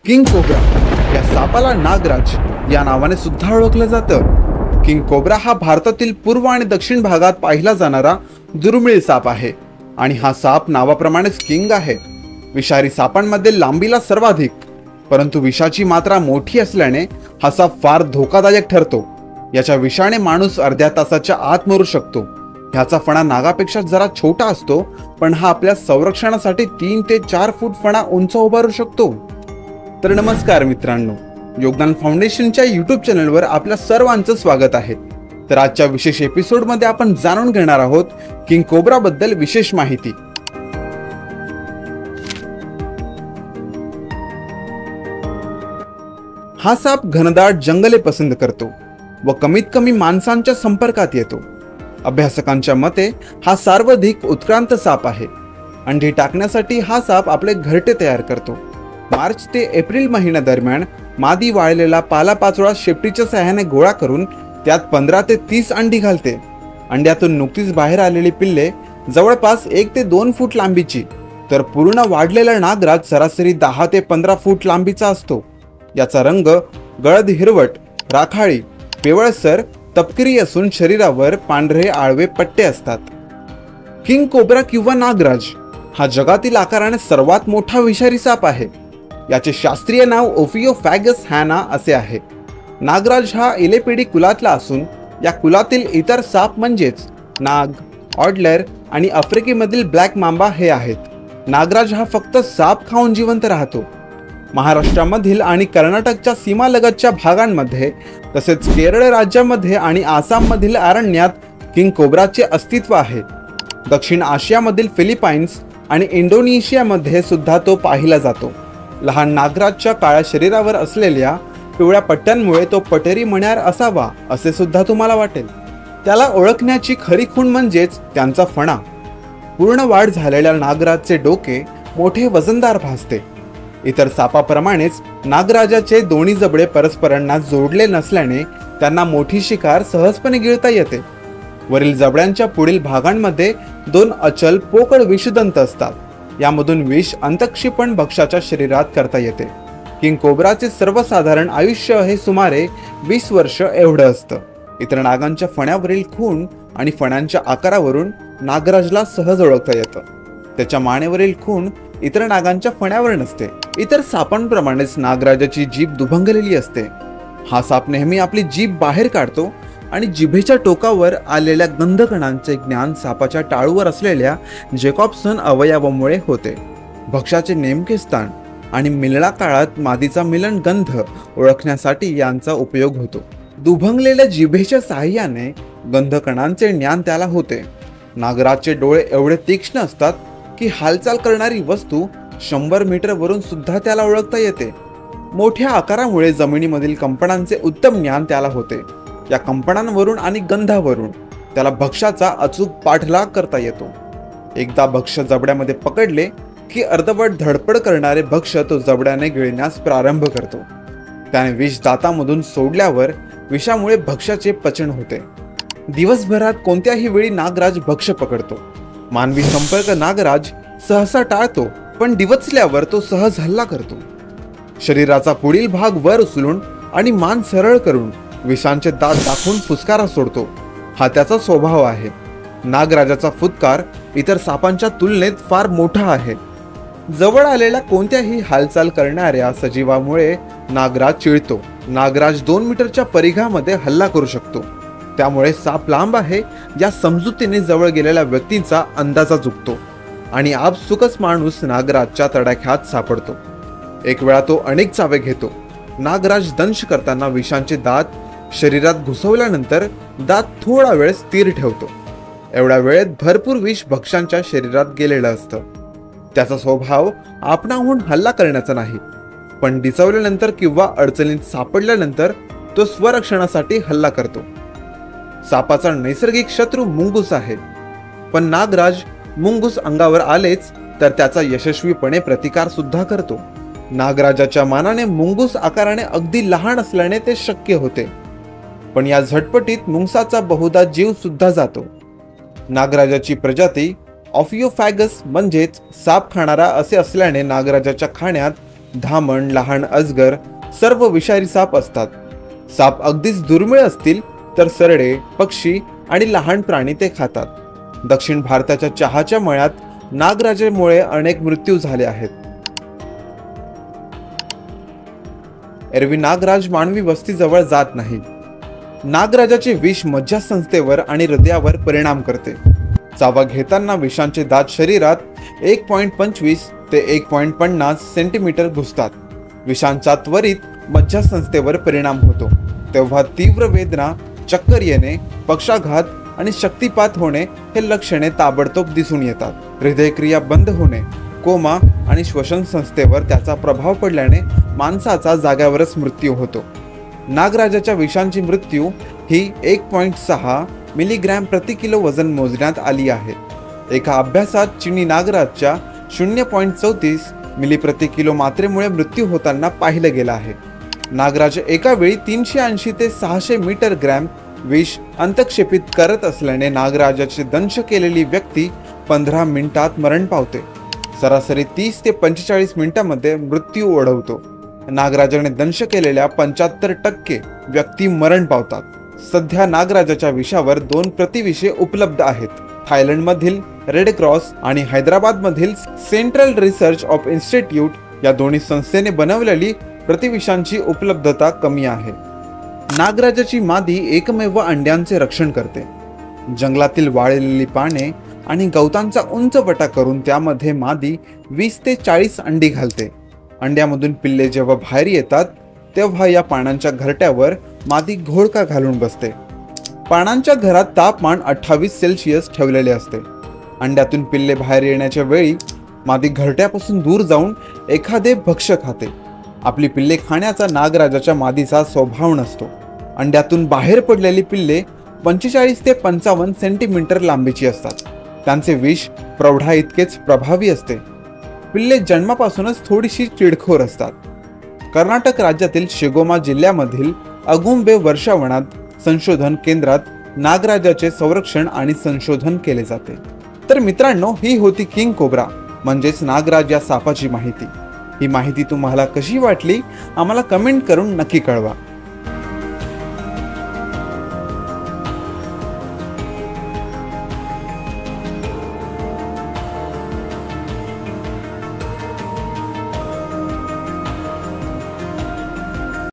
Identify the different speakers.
Speaker 1: King cobra या सापाला नागराज या नावाने सुद्धा ओळखलं जातं। किंग कोब्रा हा भारतातील पूर्व आणि दक्षिण भागात पाहिला जाणारा दुर्मिळ साप आहे आणि हा साप नावाप्रमाणेच किंग आहे। विषारी सापांमध्ये लांबीला सर्वाधिक, परंतु विषाची मात्रा मोठी असल्याने हा साप फार धोकादायक ठरतो। याच्या विषाने माणूस अर्ध्या तासाच्या आत मरू शकतो। ह्याचा फणा नागापेक्षा जरा छोटा असतो, पण हा आपल्या संरक्षणासाठी 3 ते 4 फूट फणा उंच उभारू शकतो। तर नमस्कार मित्रांनो, योगदान फाउंडेशनच्या यूट्यूब चॅनलवर आपल्या सर्वांचं स्वागत आहे। तर आजच्या विशेष एपिसोडमध्ये आपण जाणून घेणार आहोत किंग कोब्रा बद्दल विशेष माहिती। हा साप घनदाट जंगले पसंत करतो व कमीत कमी माणसांच्या संपर्कात येतो। अभ्यासकांच्या मते हा सर्वाधिक उत्क्रांत साप आहे। अंडी टाकण्यासाठी हा साप आपले घरटे तयार करतो। मार्च ते एप्रिल महिन्यादरम्यान मादी वाळलेला पालापाचोळा शेपटीच्या सहाय्याने गोळा करून त्यात 15 ते 30 अंडी घालते। अंड्यातून नुकतीच बाहेर आलेली पिल्ले जवळपास 1 ते 2 फूट लांबीची, तर पूर्ण वाढलेला नागराज सरासरी 10 ते 15 फूट लांबीचा असतो। याचा रंग गडद हिरवट, राखाळी, पिवळसर, तपकिरी असून शरीरावर पांढरे आळवे पट्टे असतात। किंग कोब्रा किंवा नागराज हा जगातील आकाराने सर्वात मोठा विषारी साप आहे। याचे शास्त्रीय नाव ओफिओफॅगस हॅना असे आहे। नागराज हा इलेपिडी कुलातला असून या कुलातील इतर साप म्हणजेच नाग, ऑडलर आणि आफ्रिकेमधील ब्लॅक मांबा हे आहेत। नागराज हा फक्त साप खाऊन जिवंत राहतो। महाराष्ट्रामधील आणि कर्नाटकच्या सीमालगतच्या भागांमध्ये तसेच केरळ राज्यामध्ये आणि आसाममधील अरण्यात किंग कोब्राचे अस्तित्व आहे। दक्षिण आशियामधील फिलिपाईन्स आणि इंडोनेशियामध्ये सुद्धा तो पाहिला जातो। लहान नागराजच्या काळ्या शरीरावर असलेल्या पिवळ्या पट्ट्यांमुळे तो पटेरी मण्यार असावा असे सुद्धा तुम्हाला वाटेल। त्याला ओळखण्याची खरी खूण म्हणजेच त्यांचा फणा। पूर्ण वाढ झालेल्या नागराजचे डोके मोठे वजनदार भासते। इतर सापाप्रमाणेच नागराजाचे दोन्ही जबडे परस्परांना जोडले नसल्याने त्यांना मोठी शिकार सहजपणे गिळता येते। वरील जबड्यांच्या पुढील भागांमध्ये 2 अचल पोकळ विषदंत असतात। यामधून विष अंतःक्षेपण भक्ष्याच्या शरीरात करता येते। किंग कोब्राचे सर्वसाधारण आयुष्य हे सुमारे 20 वर्ष एवढं असतं। इतर नागांच्या फण्यावरील खूण आणि फण्यांच्या आकारावरून नागराजला सहज ओळखता येतं। त्याच्या मानेवरील खूण इतर नागांच्या फण्यावर नसते। इतर सापांप्रमाणेच नागराजाची जीभ दुभंगलेली असते। हा साप नेहमी आपली जीभ बाहेर काढतो आणि जिभेच्या टोकावर आलेल्या गंधकणांचे ज्ञान सापाच्या टाळूवर असलेल्या जॅकॉब्सन अवयवामुळे होते। भक्ष्याचे नेमके स्थान आणि मिलना काळात मादीचा मिलन गंध ओळखण्यासाठी यांचा उपयोग होतो। दुभंगलेल्या जिभेच्या साहाय्याने गंधकणांचे ज्ञान त्याला होते। नागराजचे डोळे एवढे तीक्ष्ण असतात की हालचाल करणारी वस्तू 100 मीटर वरून सुद्धा त्याला ओळखता येते। मोठ्या आकारामुळे जमिनीमधील कंपनांचे उत्तम ज्ञान त्याला होते। या कंपनांवरून आणि गंधावरून त्याला भक्ष्याचा अचूक पाठलाग करता येतो। एकदा भक्ष्य जबड्यामध्ये पकडले की अर्धवट धडपड करणारे भक्ष्य तो जबड्याने गिळण्यास प्रारंभ करतो। त्याने विष दातामधून सोडल्यावर विषामुळे भक्ष्याचे पचन होते। दिवसभरात कोणत्याही वेळी नागराज भक्ष्य पकडतो। मानवी संपर्क नागराज सहसा टाळतो, पण डिवचल्यावर तो सहज हल्ला करतो। शरीराचा पुढील भाग वर उचलून आणि मान सरळ करून विषांचे दात दाखवून फुसकारा सोडतो। हा त्याचा स्वभाव आहे। नागराजाचा फुत्कार इतर सापांच्या तुलनेत फार मोठा आहे। जवळ आलेल्या कोणत्याही हालचाल करणाऱ्या सजीवामुळे नागराज चिडतो। नागराज 2 मीटरच्या परिघामध्ये हल्ला करू शकतो, त्यामुळे साप लांब आहे या समजुतीने जवळ गेलेल्या व्यक्तींचा अंदाजा चुकतो आणि आपसुकच माणूस नागराजच्या तडाख्यात सापडतो। एक वेळा तो अनेक चावे घेतो। नागराज दंश करताना विषांचे दात शरीरात घुसवल्यानंतर दात थोडा वेळ स्थिर ठेवतो। एवढ्या वेळेत भरपूर विष भक्ष्यांच्या शरीरात गेलेलं असतं। त्याचा स्वभाव आपणाहून हल्ला करण्याचा नाही, पण डिचवल्यानंतर किंवा अडचणीत सापडल्यानंतर तो स्वरक्षणासाठी हल्ला करतो। सापाचा नैसर्गिक शत्रू मुंगूस आहे, पण नागराज मुंगूस अंगावर आलेच तर त्याचा यशस्वीपणे प्रतिकार सुद्धा करतो। नागराजाच्या मानाने मुंगूस आकाराने अगदी लहान असल्याने ते शक्य होते, पण या झटपटीत मुंगसाचा बहुधा जीव सुद्धा जातो। नागराजाची प्रजाती ऑफिओफॅगस म्हणजेच साप खाणारा असे असल्याने नागराजाच्या खाण्यात धामण, लहान अजगर सर्व विषारी साप असतात. साप अगदीच दुर्मिळ असतील तर सरडे, पक्षी आणि लहान प्राणी ते खातात. दक्षिण भारताच्या चहाच्या मळ्यात नागराजामुळे अनेक मृत्यू झाले आहेत. एरवी नागराज मानवी वस्तीजवळ जात नाही. नागराजाचे विष मज्जासंस्थेवर आणि हृदयावर परिणाम करते. चावा घेताना विषांचे दात शरीरात 1.25 ते 1.50 सेंटीमीटर घुसतात. विषांचा त्वरित मज्जासंस्थेवर परिणाम होतो तेव्हा तीव्र वेदना, चक्कर येणे, पक्षाघात आणि शक्तिपात होणे हे लक्षणे ताबडतोब दिसून येतात. हृदयक्रिया बंद होणे, कोमा आणि श्वसन संस्थेवर त्याचा प्रभाव पडल्याने माणसाचा जाग्यावरच मृत्यू होतो. नागराजाच्या विषांची मृत्यू ही 1.6 मिलीग्रॅम प्रति किलो वजन मोजण्यात आली आहे. एका अभ्यासात चिनी नागराजच्या 0.34 मिली प्रति किलो मात्रेमुळे मृत्यू होताना पाहिलं गेलं आहे. नागराज एका वेळी 380 ते 600 मीटर ग्रॅम विष अंतक्षेपित करत असल्याने नागराजाची दंश केलेली व्यक्ती 15 मिनिटात मरण पावते. सरासरी 30 ते 45 मिनिटांमध्ये मृत्यू ओढवतो. नागराजाने दंश केलेल्या 75% व्यक्ती मरण पावतात. सध्या नागराजाच्या विषावर 2 प्रतिविषे उपलब्ध आहेत. थायलंडमधील रेड क्रॉस आणि हैदराबादमधील सेंट्रल रिसर्च ऑफ इन्स्टिट्यूट या दोन्ही संस्थेने बनवलेली प्रतिविषांची उपलब्धता कमी आहे. नागराजाची मादी एकमेव अंड्यांचे रक्षण करते. जंगलातील वाळलेली पाने आणि गवतांचा उंच वटा करून त्यामध्ये मादी 20 ते 40 अंडी घालते. अंड्यामधून पिल्ले जेव्हा बाहेर येतात तेव्हा या पानांच्या घरट्यावर मादी घोळका घालून बसते. पानांच्या घरात तापमान 28 सेल्सिअस ठेवलेले असते. अंड्यातून पिल्ले बाहेर येण्याच्या वेळी मादी घरट्यापासून दूर जाऊन एखादे भक्ष्य खाते. आपली पिल्ले खाण्याचा नागराजाच्या मादीचा स्वभाव नसतो. अंड्यातून बाहेर पडलेली पिल्ले 45 ते 55 सेंटीमीटर लांबीची असतात. त्यांचे विष प्रौढा इतकेच प्रभावी असते. पिल्ले जन्मापासूनच थोडीशी चिडखोर असतात. कर्नाटक राज्यातील शिगोमा जिल्ह्यामधील अगुंबे वर्षावनात संशोधन केंद्रात नागराजाचे संरक्षण आणि संशोधन केले जाते. तर मित्रांनो, ही होती किंग कोब्रा म्हणजेच नागराज या सापाची माहिती. ही माहिती तुम्हाला कशी वाटली आम्हाला कमेंट करून नक्की कळवा.